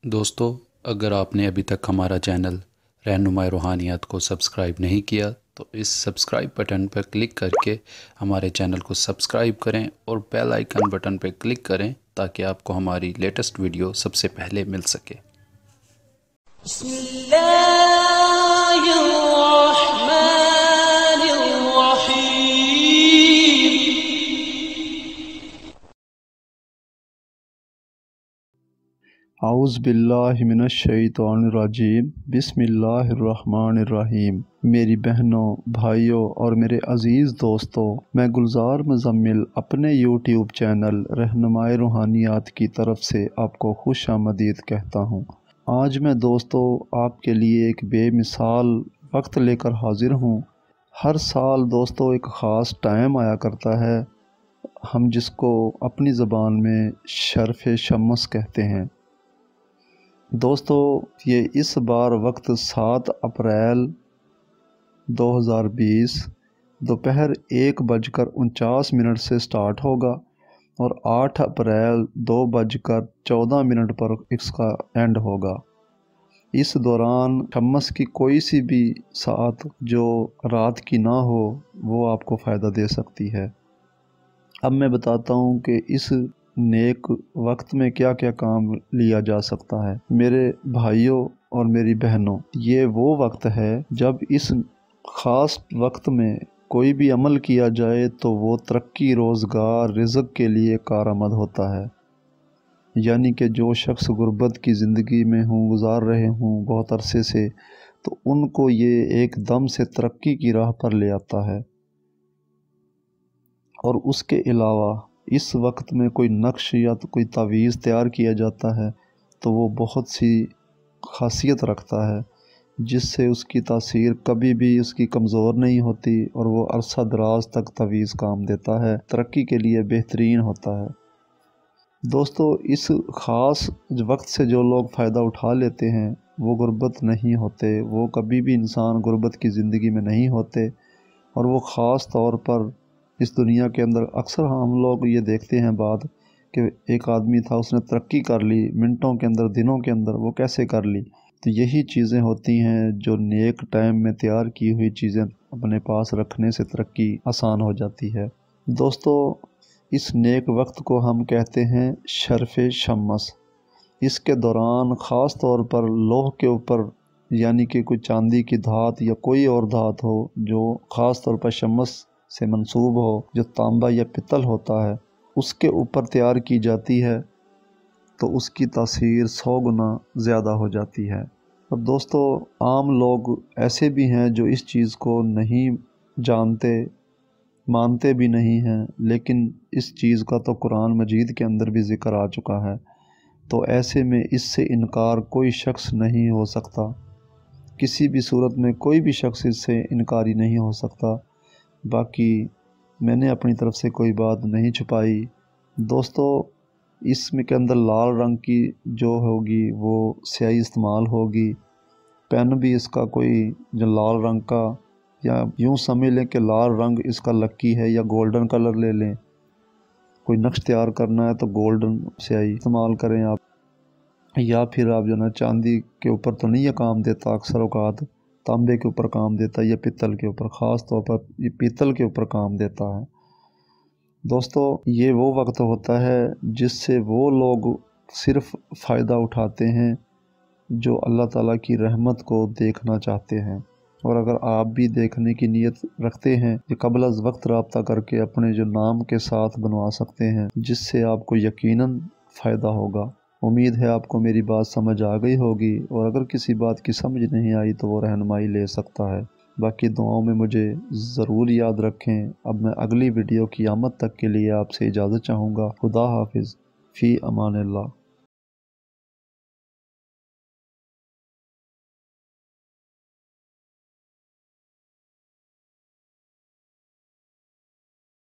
दोस्तों, अगर आपने अभी तक हमारा चैनल रहनुमाई रूहानियात को सब्सक्राइब नहीं किया तो इस सब्सक्राइब बटन पर क्लिक करके हमारे चैनल को सब्सक्राइब करें और बेल आइकन बटन पर क्लिक करें ताकि आपको हमारी लेटेस्ट वीडियो सबसे पहले मिल सके। आउज़ बिल्लाहि मिनश शैतानिर रजीम। बिस्मिल्लाहिर्रहमानिर्रहीम। मेरी बहनों, भाइयों और मेरे अज़ीज़ दोस्तों, मैं गुलजार मुज़म्मिल अपने यूट्यूब चैनल रहनुमाई रूहानियात की तरफ से आपको खुश आमदीद कहता हूँ। आज मैं दोस्तों आपके लिए एक बेमिसाल वक्त लेकर हाज़िर हूँ। हर साल दोस्तों एक ख़ास टाइम आया करता है, हम जिसको अपनी ज़बान में शर्फ़े शम्स कहते हैं। दोस्तों ये इस बार वक्त 7 अप्रैल 2020 दोपहर 1:49 से स्टार्ट होगा और 8 अप्रैल 2:14 पर इसका एंड होगा। इस दौरान शम्स की कोई सी भी साथ जो रात की ना हो वो आपको फ़ायदा दे सकती है। अब मैं बताता हूँ कि इस नेक वक्त में क्या क्या काम लिया जा सकता है। मेरे भाइयों और मेरी बहनों, ये वो वक्त है जब इस ख़ास वक्त में कोई भी अमल किया जाए तो वो तरक्की, रोज़गार, रिज़्क़ के लिए कारआमद होता है। यानी कि जो शख्स गुर्बत की ज़िंदगी में गुज़ार रहे हों बहुत अरसे से, तो उनको ये एकदम से तरक्की की राह पर ले आता है। और उसके अलावा इस वक्त में कोई नक्श या तो कोई तावीज़ तैयार किया जाता है तो वो बहुत सी खासियत रखता है, जिससे उसकी तासीर कभी भी उसकी कमज़ोर नहीं होती और वो अरसा दराज तक तावीज़ काम देता है, तरक्की के लिए बेहतरीन होता है। दोस्तों इस ख़ास वक्त से जो लोग फ़ायदा उठा लेते हैं वो गुर्बत नहीं होते, वो कभी भी इंसान गुर्बत की ज़िंदगी में नहीं होते। और वो ख़ास तौर पर इस दुनिया के अंदर अक्सर हम लोग ये देखते हैं बात कि एक आदमी था, उसने तरक्की कर ली मिनटों के अंदर, दिनों के अंदर। वो कैसे कर ली? तो यही चीज़ें होती हैं जो नेक टाइम में तैयार की हुई चीज़ें अपने पास रखने से तरक्की आसान हो जाती है। दोस्तों इस नेक वक्त को हम कहते हैं शर्फ़े शम्स। इसके दौरान ख़ास तौर पर लोह के ऊपर, यानी कि कोई चांदी की धात या कोई और धात हो जो ख़ास तौर पर शम्स से मंसूब हो, जो तांबा या पित्तल होता है, उसके ऊपर तैयार की जाती है तो उसकी तासीर 100 गुना ज़्यादा हो जाती है। अब दोस्तों आम लोग ऐसे भी हैं जो इस चीज़ को नहीं जानते, मानते भी नहीं हैं, लेकिन इस चीज़ का तो कुरान मजीद के अंदर भी ज़िक्र आ चुका है। तो ऐसे में इससे इनकार कोई शख्स नहीं हो सकता, किसी भी सूरत में कोई भी शख्स इससे इनकारी नहीं हो सकता। बाकी मैंने अपनी तरफ से कोई बात नहीं छुपाई। दोस्तों इसमें के अंदर लाल रंग की जो होगी वो स्याही इस्तेमाल होगी। पेन भी इसका कोई जो लाल रंग का, या यूँ समझ लें कि लाल रंग इसका लक्की है, या गोल्डन कलर ले लें। कोई नक्श तैयार करना है तो गोल्डन स्याही इस्तेमाल करें आप, या फिर आप जो ना चांदी के ऊपर तो नहीं ये काम देता, अक्सर औकात तांबे के ऊपर काम देता है या पित्तल के ऊपर, ख़ास तौर पर ये पित्तल के ऊपर काम देता है। दोस्तों ये वो वक्त होता है जिससे वो लोग सिर्फ़ फ़ायदा उठाते हैं जो अल्लाह ताला की रहमत को देखना चाहते हैं। और अगर आप भी देखने की नीयत रखते हैं तो क़ब्ल अज़ वक्त रब्ता करके अपने जो नाम के साथ बनवा सकते हैं, जिससे आपको यकीनन फ़ायदा होगा। उम्मीद है आपको मेरी बात समझ आ गई होगी, और अगर किसी बात की समझ नहीं आई तो वो रहनुमाई ले सकता है। बाकी दुआओं में मुझे ज़रूर याद रखें। अब मैं अगली वीडियो क़यामत तक के लिए आपसे इजाज़त चाहूँगा। खुदा हाफिज़, फ़ी अमानिल्लाह।